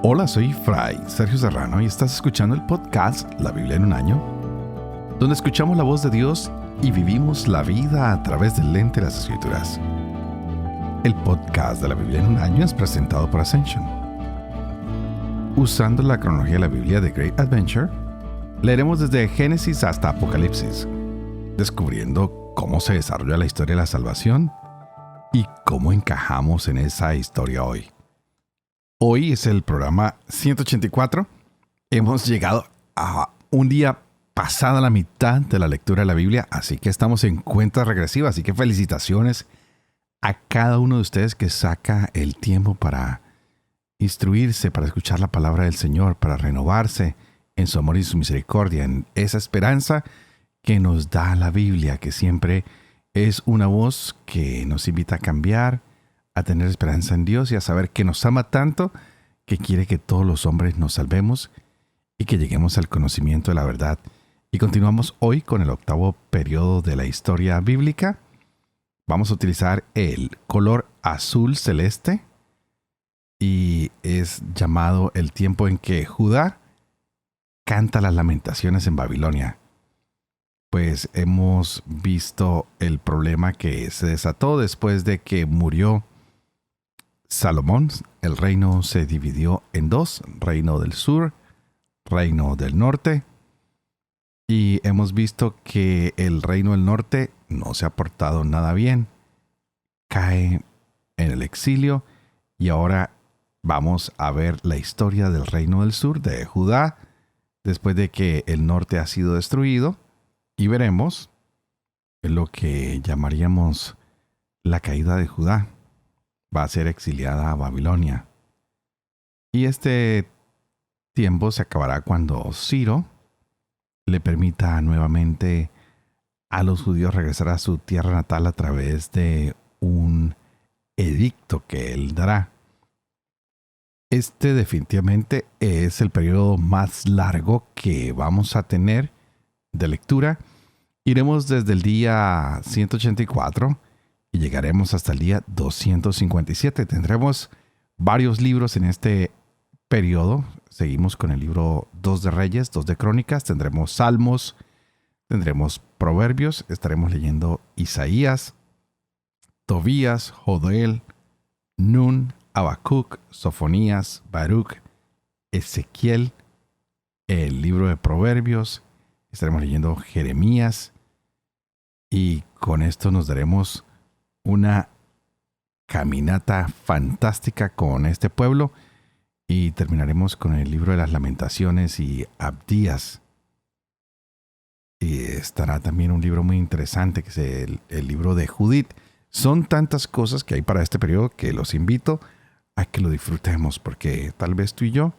Hola, soy Fray Sergio Serrano y estás escuchando el podcast La Biblia en un año, donde escuchamos la voz de Dios y vivimos la vida a través del lente de las Escrituras. El podcast de La Biblia en un año es presentado por Ascension. Usando la cronología de la Biblia de Great Adventure, leeremos desde Génesis hasta Apocalipsis, descubriendo cómo se desarrolla la historia de la salvación y cómo encajamos en esa historia hoy. Hoy es el programa 184. Hemos llegado a un día pasada la mitad de la lectura de la Biblia, así que estamos en cuenta regresiva. Así que felicitaciones a cada uno de ustedes que saca el tiempo para instruirse, para escuchar la palabra del Señor, para renovarse en su amor y su misericordia, en esa esperanza que nos da la Biblia, que siempre es una voz que nos invita a cambiar, a tener esperanza en Dios y a saber que nos ama tanto que quiere que todos los hombres nos salvemos y que lleguemos al conocimiento de la verdad. Y continuamos hoy con el octavo periodo de la historia bíblica. Vamos a utilizar el color azul celeste y es llamado el tiempo en que Judá canta las lamentaciones en Babilonia. Pues hemos visto el problema que se desató después de que murió Salomón. El reino se dividió en dos: reino del sur, reino del norte. Y hemos visto que el reino del norte no se ha portado nada bien. Cae en el exilio. Y ahora vamos a ver la historia del reino del sur, de Judá, después de que el norte ha sido destruido. Y veremos lo que llamaríamos la caída de Judá. Va a ser exiliada a Babilonia. Y este tiempo se acabará cuando Ciro le permita nuevamente a los judíos regresar a su tierra natal a través de un edicto que él dará. Este definitivamente es el periodo más largo que vamos a tener de lectura. Iremos desde el día 184 y llegaremos hasta el día 257. Tendremos varios libros en este periodo. Seguimos con el libro 2 de Reyes, 2 de Crónicas. Tendremos Salmos, tendremos Proverbios. Estaremos leyendo Isaías, Tobías, Joel, Nun, Habacuc, Sofonías, Baruch, Ezequiel, el libro de Proverbios. Estaremos leyendo Jeremías. Y con esto nos daremos una caminata fantástica con este pueblo y terminaremos con el libro de las Lamentaciones y Abdías. Y estará también un libro muy interesante que es el libro de Judith. Son tantas cosas que hay para este periodo que los invito a que lo disfrutemos, porque tal vez tú y yo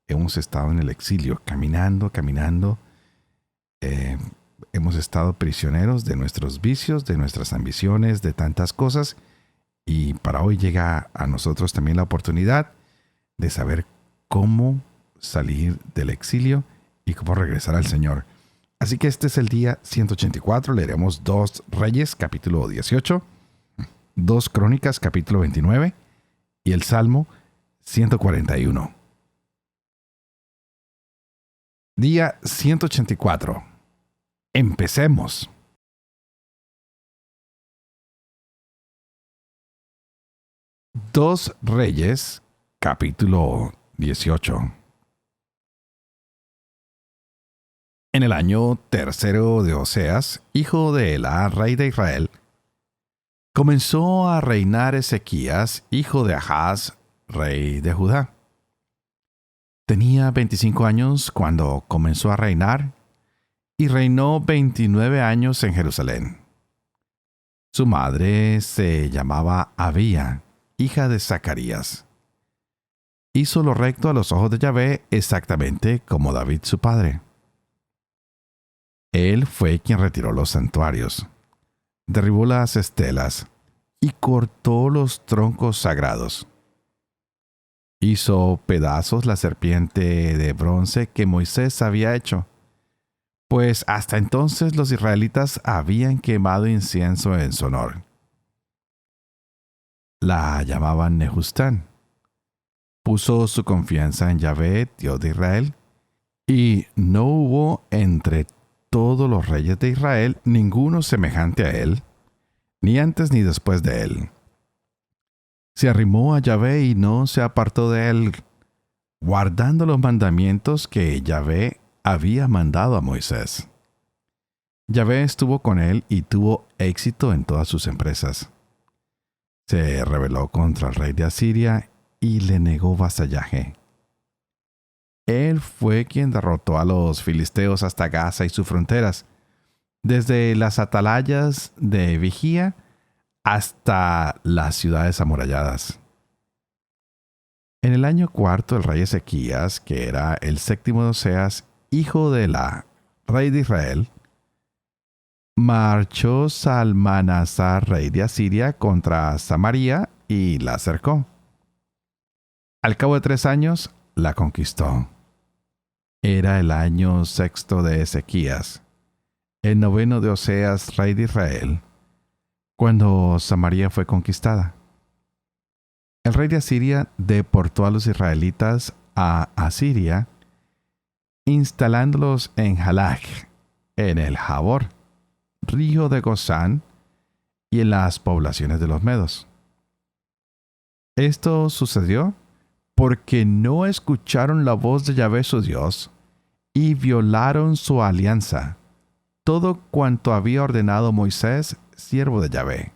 hemos estado en el exilio, caminando. Hemos estado prisioneros de nuestros vicios, de nuestras ambiciones, de tantas cosas. Y para hoy llega a nosotros también la oportunidad de saber cómo salir del exilio y cómo regresar al Señor. Así que este es el día 184. Leeremos 2 Reyes, capítulo 18, 2 Crónicas, capítulo 29 y el Salmo 141. Día 184. Empecemos. Dos Reyes, capítulo 18. En el año tercero de Oseas, hijo de Elá, rey de Israel, comenzó a reinar Ezequías, hijo de Ahaz, rey de Judá. Tenía 25 años cuando comenzó a reinar y reinó 29 años en Jerusalén. Su madre se llamaba Abía, hija de Zacarías. Hizo lo recto a los ojos de Yahvé, exactamente como David su padre. Él fue quien retiró los santuarios, derribó las estelas y cortó los troncos sagrados. Hizo pedazos la serpiente de bronce que Moisés había hecho, pues hasta entonces los israelitas habían quemado incienso en su honor. La llamaban Nehustán, puso su confianza en Yahvé, Dios de Israel, y no hubo entre todos los reyes de Israel ninguno semejante a él, ni antes ni después de él. Se arrimó a Yahvé y no se apartó de él, guardando los mandamientos que Yahvé había mandado a Moisés. Yahvé estuvo con él y tuvo éxito en todas sus empresas. Se rebeló contra el rey de Asiria y le negó vasallaje. Él fue quien derrotó a los filisteos hasta Gaza y sus fronteras, desde las atalayas de vigía hasta las ciudades amuralladas. En el año cuarto, el rey Ezequías, que era el séptimo de Oseas, hijo de la rey de Israel, marchó Salmanasar, rey de Asiria, contra Samaria y la cercó. Al cabo de 3 años, la conquistó. Era el año sexto de Ezequías, el 9º de Oseas, rey de Israel, cuando Samaria fue conquistada. El rey de Asiria deportó a los israelitas a Asiria, instalándolos en Halach, en el Jabor, río de Gozán, y en las poblaciones de los medos. Esto sucedió porque no escucharon la voz de Yahvé su Dios y violaron su alianza, todo cuanto había ordenado Moisés, siervo de Yahvé.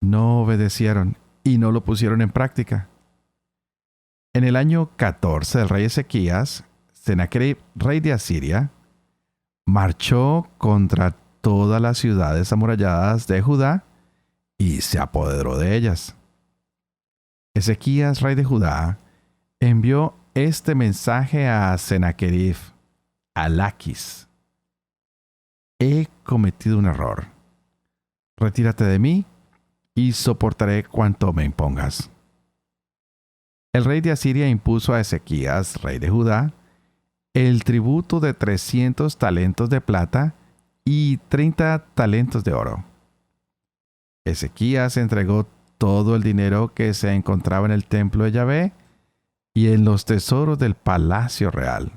No obedecieron y no lo pusieron en práctica. En el año 14 del rey Ezequías, Sennacherib, rey de Asiria, marchó contra todas las ciudades amuralladas de Judá y se apoderó de ellas. Ezequías, rey de Judá, envió este mensaje a Sennacherib, a Laquis: he cometido un error. Retírate de mí y soportaré cuanto me impongas. El rey de Asiria impuso a Ezequías, rey de Judá, el tributo de 300 talentos de plata y 30 talentos de oro. Ezequías entregó todo el dinero que se encontraba en el templo de Yahvé y en los tesoros del palacio real.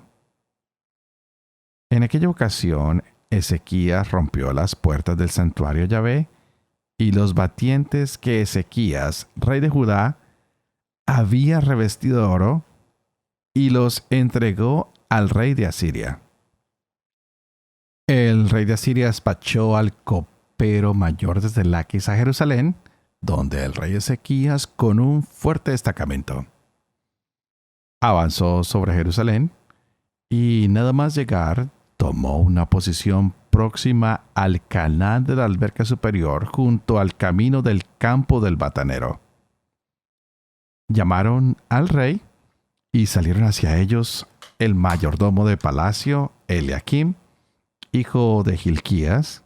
En aquella ocasión, Ezequías rompió las puertas del santuario de Yahvé y los batientes que Ezequías, rey de Judá, había revestido de oro, y los entregó al rey de Asiria. El rey de Asiria despachó al copero mayor desde Laquis a Jerusalén, donde el rey Ezequías, con un fuerte destacamento, avanzó sobre Jerusalén y nada más llegar tomó una posición próxima al canal de la alberca superior junto al camino del campo del batanero. Llamaron al rey y salieron hacia ellos el mayordomo de palacio, Eliakim, hijo de Hilquías,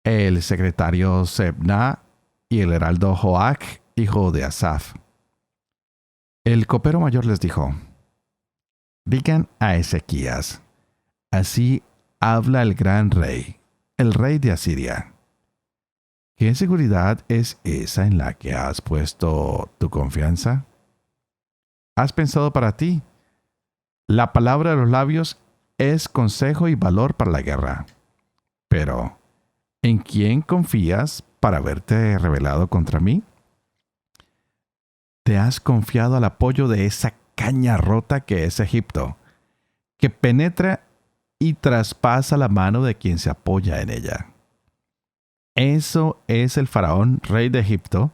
el secretario Sebna y el heraldo Joac, hijo de Asaf. El copero mayor les dijo: digan a Ezequías: así habla el gran rey, el rey de Asiria. ¿Qué seguridad es esa en la que has puesto tu confianza? ¿Has pensado para ti? La palabra de los labios es consejo y valor para la guerra. Pero, ¿en quién confías para haberte rebelado contra mí? Te has confiado al apoyo de esa caña rota que es Egipto, que penetra y traspasa la mano de quien se apoya en ella. Eso es el faraón, rey de Egipto,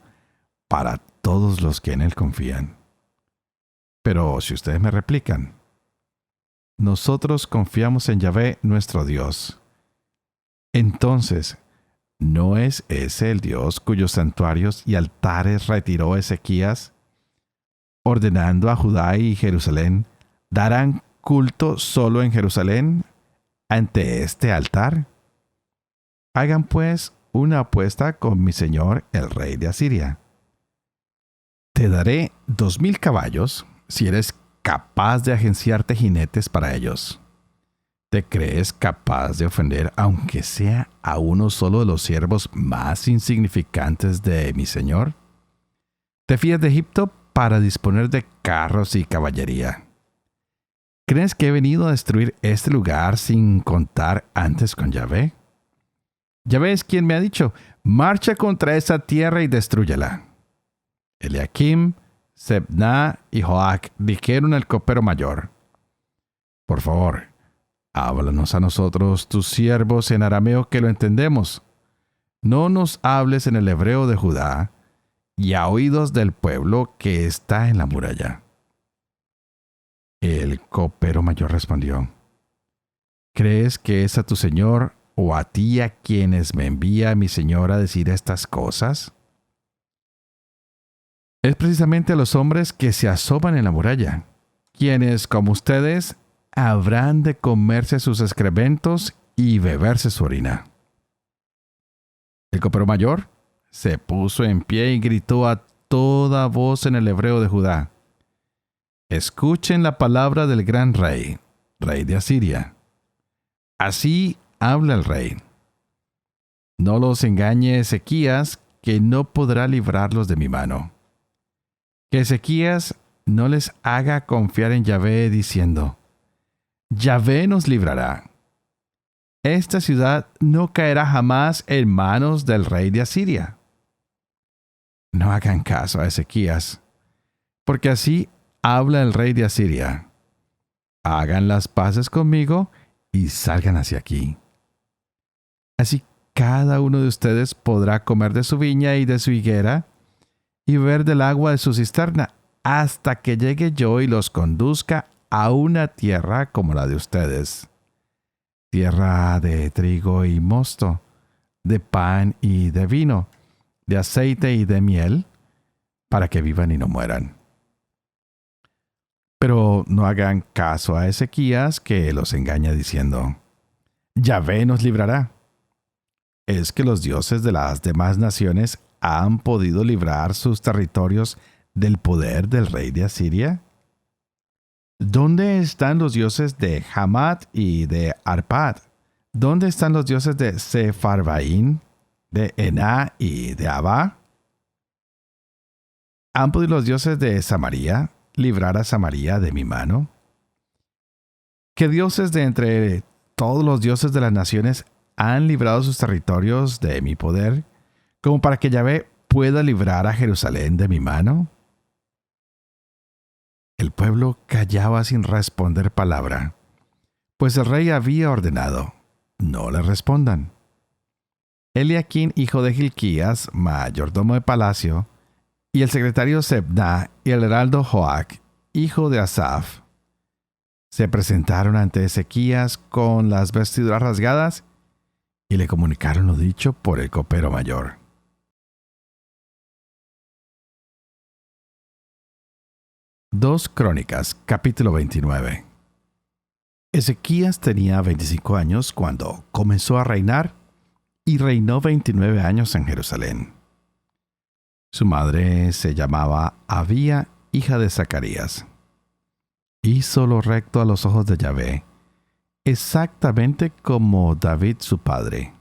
para todos los que en él confían. Pero si ustedes me replican: nosotros confiamos en Yahvé nuestro Dios, entonces, ¿no es ese el Dios cuyos santuarios y altares retiró Ezequías, ordenando a Judá y Jerusalén darán culto solo en Jerusalén ante este altar? Hagan pues una apuesta con mi señor el rey de Asiria. Te daré 2,000 caballos si eres capaz de agenciarte jinetes para ellos. ¿Te crees capaz de ofender, aunque sea a uno solo de los siervos más insignificantes de mi señor? ¿Te fías de Egipto para disponer de carros y caballería. ¿Crees que he venido a destruir este lugar sin contar antes con Yahvé? Yahvé es quien me ha dicho, marcha contra esa tierra y destrúyela. Eliakim, Sebna y Joac dijeron al copero mayor, por favor, háblanos a nosotros, tus siervos, en arameo que lo entendemos. No nos hables en el hebreo de Judá y a oídos del pueblo que está en la muralla. El copero mayor respondió, ¿crees que es a tu señor o a ti a quienes me envía mi señor a decir estas cosas? Es precisamente a los hombres que se asoman en la muralla, quienes, como ustedes, habrán de comerse sus excrementos y beberse su orina. El copero mayor se puso en pie y gritó a toda voz en el hebreo de Judá, escuchen la palabra del gran rey, rey de Asiria. Así habla el rey. No los engañe Ezequías, que no podrá librarlos de mi mano. Que Ezequías no les haga confiar en Yahvé diciendo, Yahvé nos librará. Esta ciudad no caerá jamás en manos del rey de Asiria. No hagan caso a Ezequías, porque así habla el rey de Asiria. Hagan las paces conmigo y salgan hacia aquí. Así cada uno de ustedes podrá comer de su viña y de su higuera y beber del agua de su cisterna hasta que llegue yo y los conduzca a una tierra como la de ustedes. Tierra de trigo y mosto, de pan y de vino, de aceite y de miel, para que vivan y no mueran. Pero no hagan caso a Ezequías, que los engaña diciendo, Yahvé nos librará. ¿Es que los dioses de las demás naciones han podido librar sus territorios del poder del rey de Asiria? ¿Dónde están los dioses de Hamat y de Arpad? ¿Dónde están los dioses de Sepharvaim, de Ená y de Abá? ¿Han podido los dioses de Samaria librar a Samaria de mi mano? ¿Qué dioses de entre todos los dioses de las naciones han librado sus territorios de mi poder, como para que Yahvé pueda librar a Jerusalén de mi mano? El pueblo callaba sin responder palabra, pues el rey había ordenado, no le respondan. Eliakim, hijo de Hilquías, mayordomo de palacio, y el secretario Sebna y el heraldo Joac, hijo de Asaf, se presentaron ante Ezequías con las vestiduras rasgadas y le comunicaron lo dicho por el copero mayor. Dos Crónicas, capítulo 29. Ezequías tenía 25 años cuando comenzó a reinar y reinó 29 años en Jerusalén. Su madre se llamaba Abía, hija de Zacarías. Hizo lo recto a los ojos de Yahvé, exactamente como David su padre.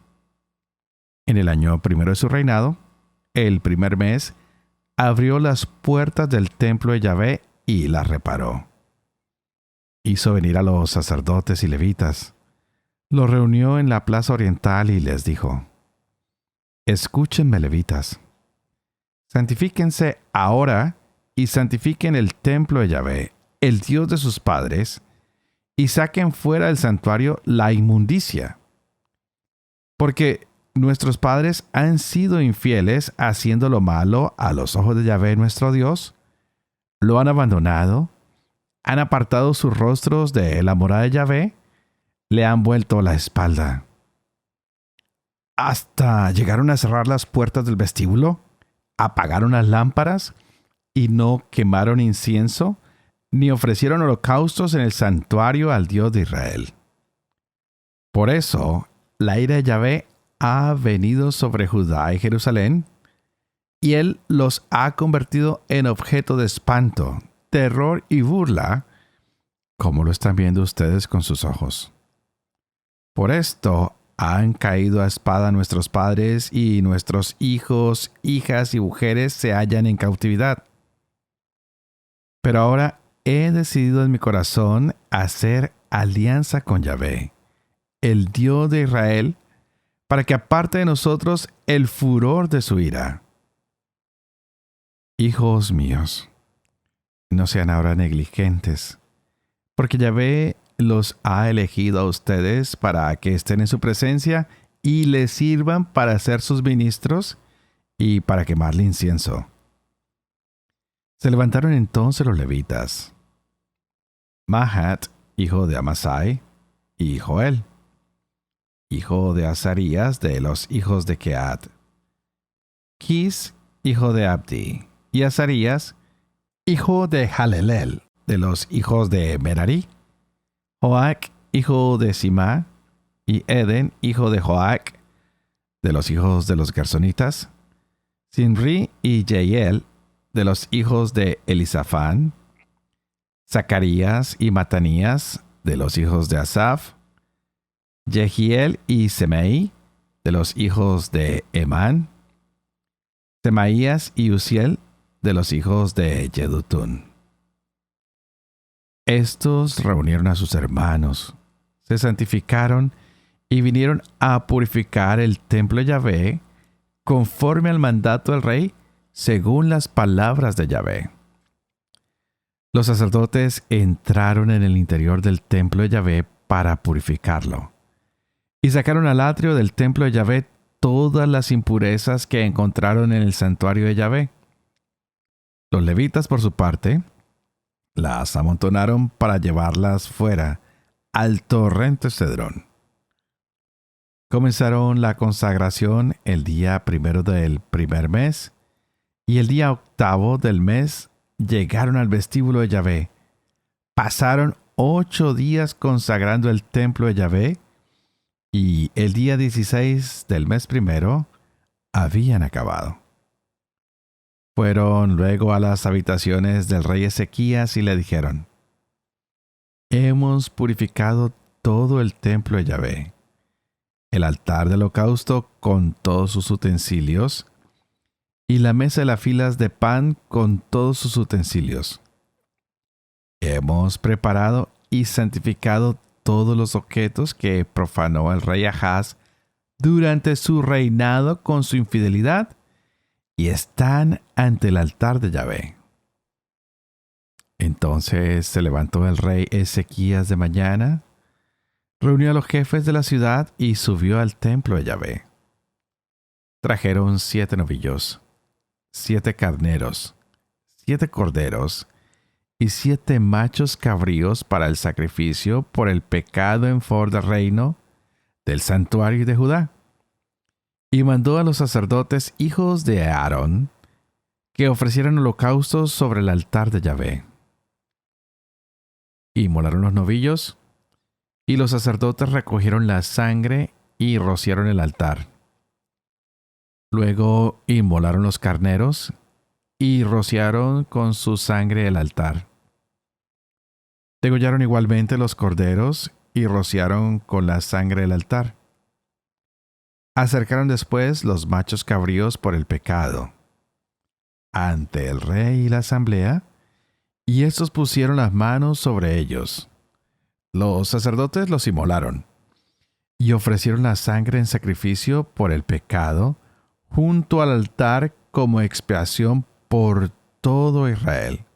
En el año primero de su reinado, el primer mes, abrió las puertas del templo de Yahvé y las reparó. Hizo venir a los sacerdotes y levitas. Los reunió en la plaza oriental y les dijo, escúchenme, levitas. Santifíquense ahora y santifiquen el templo de Yahvé, el Dios de sus padres, y saquen fuera del santuario la inmundicia. Porque nuestros padres han sido infieles haciendo lo malo a los ojos de Yahvé nuestro Dios, lo han abandonado, han apartado sus rostros de la morada de Yahvé, le han vuelto la espalda. Hasta llegaron a cerrar las puertas del vestíbulo, apagaron las lámparas y no quemaron incienso, ni ofrecieron holocaustos en el santuario al Dios de Israel. Por eso, la ira de Yahvé ha venido sobre Judá y Jerusalén, y él los ha convertido en objeto de espanto, terror y burla, como lo están viendo ustedes con sus ojos. Por esto han caído a espada nuestros padres, y nuestros hijos, hijas y mujeres se hallan en cautividad. Pero ahora he decidido en mi corazón hacer alianza con Yahvé, el Dios de Israel, para que aparte de nosotros el furor de su ira. Hijos míos, no sean ahora negligentes, porque Yahvé los ha elegido a ustedes para que estén en su presencia y les sirvan para ser sus ministros y para quemarle incienso. Se levantaron entonces los levitas, Mahat, hijo de Amasai, y Joel, hijo de Azarías, de los hijos de Keat, Kis, hijo de Abdi, y Azarías, hijo de Jalelel, de los hijos de Merari, Joac, hijo de Simá, y Eden, hijo de Joac, de los hijos de los Gersonitas, Sinri y Jeiel, de los hijos de Elisafán, Zacarías y Matanías, de los hijos de Asaf, Jehiel y Semei, de los hijos de Emán, Semaías y Uziel, de los hijos de Yedutún. Estos reunieron a sus hermanos, se santificaron y vinieron a purificar el templo de Yahvé conforme al mandato del rey, según las palabras de Yahvé. Los sacerdotes entraron en el interior del templo de Yahvé para purificarlo, y sacaron al atrio del templo de Yahvé todas las impurezas que encontraron en el santuario de Yahvé. Los levitas, por su parte, las amontonaron para llevarlas fuera al torrente Cedrón. Comenzaron la consagración el día 1 del primer mes, y el día 8 del mes llegaron al vestíbulo de Yahvé. Pasaron 8 días consagrando el templo de Yahvé, y el día 16 del mes primero habían acabado. Fueron luego a las habitaciones del rey Ezequías y le dijeron: Hemos purificado todo el templo de Yahvé, el altar del holocausto con todos sus utensilios, y la mesa de las filas de pan con todos sus utensilios. Hemos preparado y santificado todos los objetos que profanó el rey Ahaz durante su reinado con su infidelidad, y están ante el altar de Yahvé. Entonces se levantó el rey Ezequías de mañana, reunió a los jefes de la ciudad y subió al templo de Yahvé. Trajeron 7 novillos, 7 carneros, 7 corderos y 7 machos cabríos para el sacrificio por el pecado en favor del reino, del santuario de Judá. Y mandó a los sacerdotes hijos de Aarón que ofrecieran holocaustos sobre el altar de Yahvé. Inmolaron los novillos, y los sacerdotes recogieron la sangre y rociaron el altar. Luego inmolaron los carneros y rociaron con su sangre el altar. Degollaron igualmente los corderos y rociaron con la sangre el altar. Acercaron después los machos cabríos por el pecado ante el rey y la asamblea, y estos pusieron las manos sobre ellos. Los sacerdotes los inmolaron y ofrecieron la sangre en sacrificio por el pecado junto al altar como expiación por todo Israel,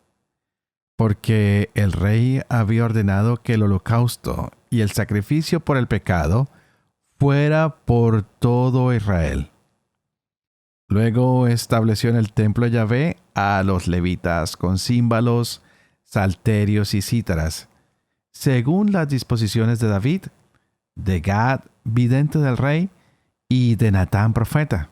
porque el rey había ordenado que el holocausto y el sacrificio por el pecado fuera por todo Israel. Luego estableció en el templo de Yahvé a los levitas con címbalos, salterios y cítaras, según las disposiciones de David, de Gad, vidente del rey, y de Natán, profeta.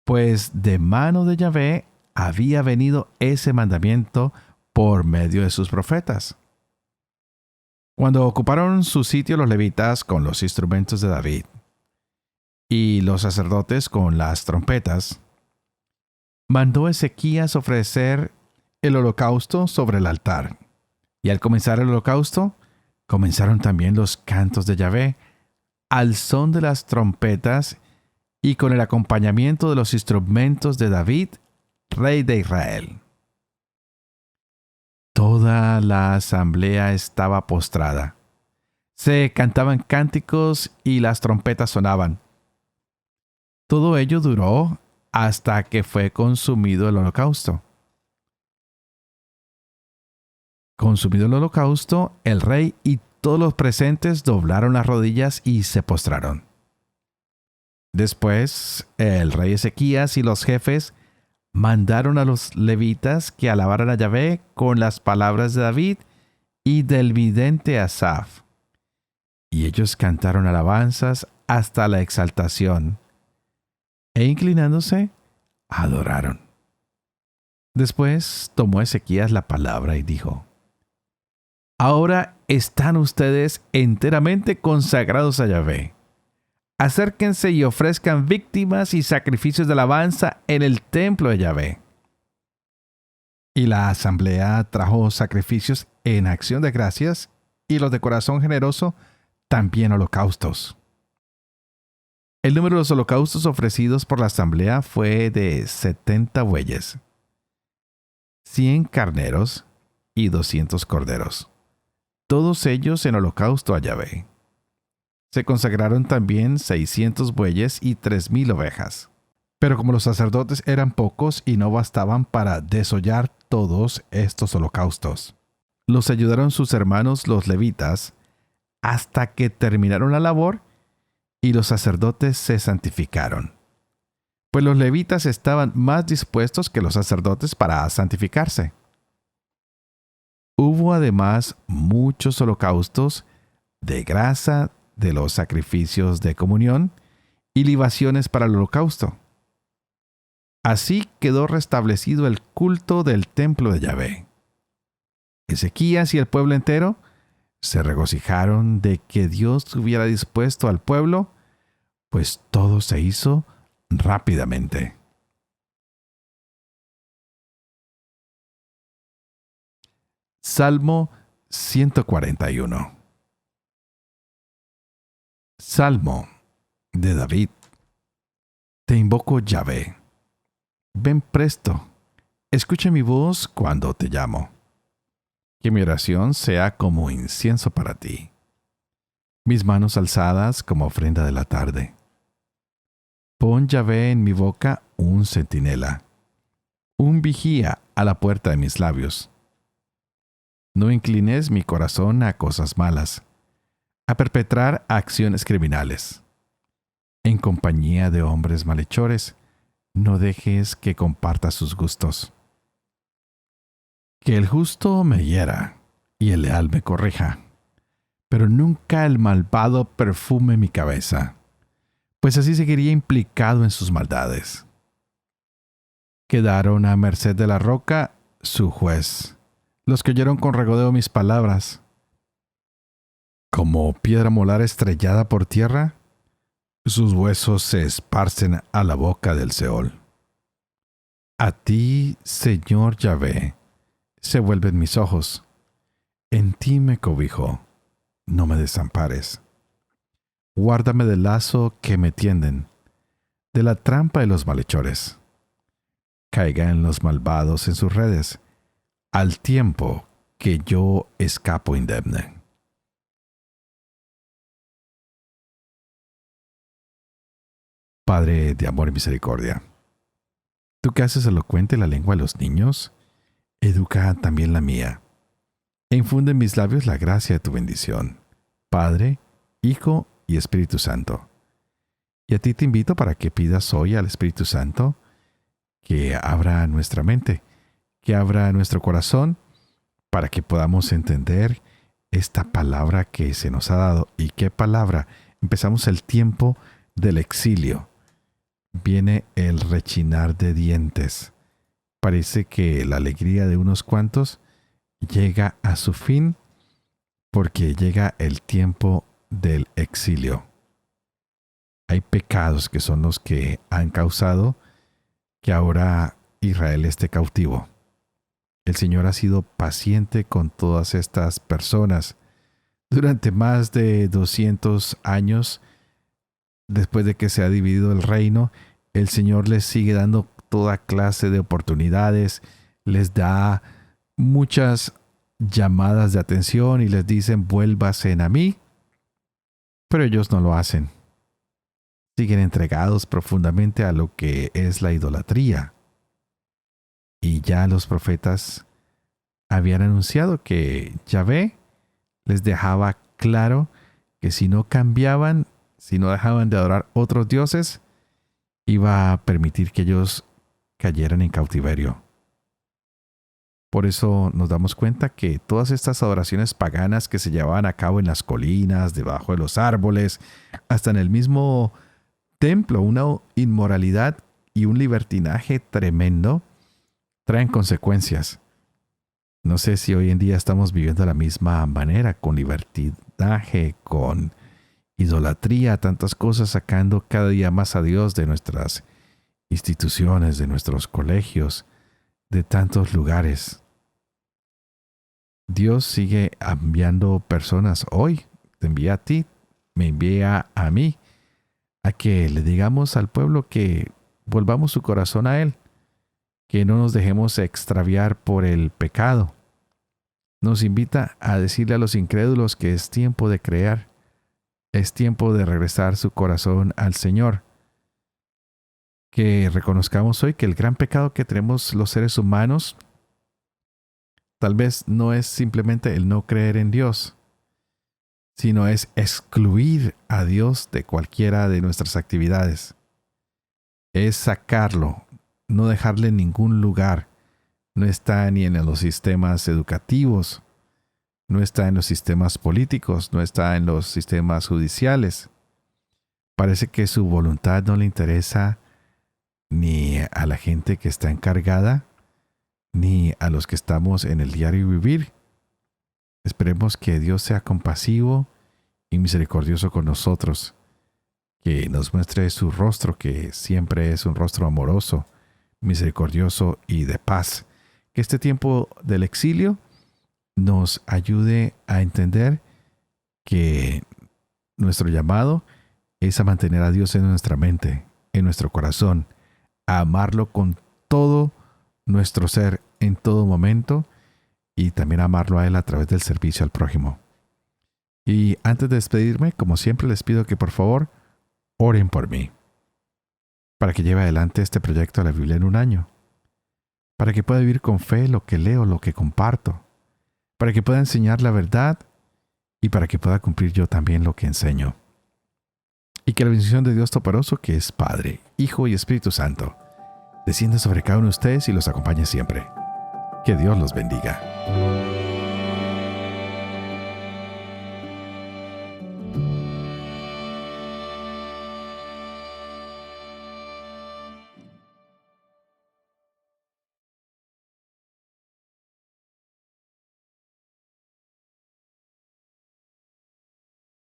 Pues de mano de Yahvé había venido ese mandamiento por medio de sus profetas. Cuando ocuparon su sitio los levitas con los instrumentos de David, y los sacerdotes con las trompetas, mandó Ezequías ofrecer el holocausto sobre el altar. Y al comenzar el holocausto, comenzaron también los cantos de Yahvé, al son de las trompetas y con el acompañamiento de los instrumentos de David, rey de Israel. Toda la asamblea estaba postrada. Se cantaban cánticos y las trompetas sonaban. Todo ello duró hasta que fue consumido el holocausto. Consumido el holocausto, el rey y todos los presentes doblaron las rodillas y se postraron. Después, el rey Ezequías y los jefes mandaron a los levitas que alabaran a Yahvé con las palabras de David y del vidente Asaf. Y ellos cantaron alabanzas hasta la exaltación, e inclinándose, adoraron. Después tomó Ezequías la palabra y dijo: Ahora están ustedes enteramente consagrados a Yahvé. Acérquense y ofrezcan víctimas y sacrificios de alabanza en el templo de Yahvé. Y la asamblea trajo sacrificios en acción de gracias y los de corazón generoso también holocaustos. El número de los holocaustos ofrecidos por la asamblea fue de 70 bueyes, 100 carneros y 200 corderos, todos ellos en holocausto a Yahvé. Se consagraron también 600 bueyes y 3,000 ovejas. Pero como los sacerdotes eran pocos y no bastaban para desollar todos estos holocaustos, los ayudaron sus hermanos los levitas hasta que terminaron la labor y los sacerdotes se santificaron. Pues los levitas estaban más dispuestos que los sacerdotes para santificarse. Hubo además muchos holocaustos de grasa, de los sacrificios de comunión y libaciones para el holocausto. Así quedó restablecido el culto del templo de Yahvé. Ezequías y el pueblo entero se regocijaron de que Dios hubiera dispuesto al pueblo, pues todo se hizo rápidamente. Salmo 141. Salmo de David. Te invoco, Yahvé. Ven presto, escucha mi voz cuando te llamo. Que mi oración sea como incienso para ti, mis manos alzadas como ofrenda de la tarde. Pon, Yahvé, en mi boca un centinela, un vigía a la puerta de mis labios. No inclines mi corazón a cosas malas, a perpetrar acciones criminales. En compañía de hombres malhechores, no dejes que comparta sus gustos. Que el justo me hiera y el leal me corrija, pero nunca el malvado perfume mi cabeza, pues así seguiría implicado en sus maldades. Quedaron a merced de la roca su juez, los que oyeron con regodeo mis palabras. Como piedra molar estrellada por tierra, sus huesos se esparcen a la boca del Seol. A ti, Señor Yahvé, se vuelven mis ojos. En ti me cobijo, no me desampares. Guárdame del lazo que me tienden, de la trampa de los malhechores. Caigan los malvados en sus redes, al tiempo que yo escapo indemne. Padre de amor y misericordia, tú que haces elocuente la lengua de los niños, educa también la mía, e infunde en mis labios la gracia de tu bendición, Padre, Hijo y Espíritu Santo. Y a ti te invito para que pidas hoy al Espíritu Santo que abra nuestra mente, que abra nuestro corazón, para que podamos entender esta palabra que se nos ha dado. ¿Y qué palabra? Empezamos el tiempo del exilio. Viene el rechinar de dientes. Parece que la alegría de unos cuantos llega a su fin porque llega el tiempo del exilio. Hay pecados que son los que han causado que ahora Israel esté cautivo. El Señor ha sido paciente con todas estas personas durante más de 200 años. Después de que se ha dividido el reino, el Señor les sigue dando toda clase de oportunidades, les da muchas llamadas de atención y les dicen vuélvasen a mí, pero ellos no lo hacen. Siguen entregados profundamente a lo que es la idolatría. Y ya los profetas habían anunciado que Yahvé les dejaba claro que si no cambiaban, si no dejaban de adorar otros dioses, iba a permitir que ellos cayeran en cautiverio. Por eso nos damos cuenta que todas estas adoraciones paganas que se llevaban a cabo en las colinas, debajo de los árboles, hasta en el mismo templo, una inmoralidad y un libertinaje tremendo, traen consecuencias. No sé si hoy en día estamos viviendo de la misma manera, con libertinaje, con idolatría, tantas cosas, sacando cada día más a Dios de nuestras instituciones, de nuestros colegios, de tantos lugares. Dios sigue enviando personas hoy, te envía a ti, me envía a mí, a que le digamos al pueblo que volvamos su corazón a Él, que no nos dejemos extraviar por el pecado. Nos invita a decirle a los incrédulos que es tiempo de creer, es tiempo de regresar su corazón al Señor. Que reconozcamos hoy que el gran pecado que tenemos los seres humanos tal vez no es simplemente el no creer en Dios, sino es excluir a Dios de cualquiera de nuestras actividades. Es sacarlo, no dejarle en ningún lugar. No está ni en los sistemas educativos, no está en los sistemas políticos, no está en los sistemas judiciales. Parece que su voluntad no le interesa ni a la gente que está encargada, ni a los que estamos en el diario vivir. Esperemos que Dios sea compasivo y misericordioso con nosotros, que nos muestre su rostro, que siempre es un rostro amoroso, misericordioso y de paz. Que este tiempo del exilio nos ayude a entender que nuestro llamado es a mantener a Dios en nuestra mente, en nuestro corazón, a amarlo con todo nuestro ser en todo momento y también amarlo a Él a través del servicio al prójimo. Y antes de despedirme, como siempre les pido que por favor oren por mí, para que lleve adelante este proyecto de la Biblia en un año, para que pueda vivir con fe lo que leo, lo que comparto, para que pueda enseñar la verdad y para que pueda cumplir yo también lo que enseño. Y que la bendición de Dios Todopoderoso, que es Padre, Hijo y Espíritu Santo, descienda sobre cada uno de ustedes y los acompañe siempre. Que Dios los bendiga.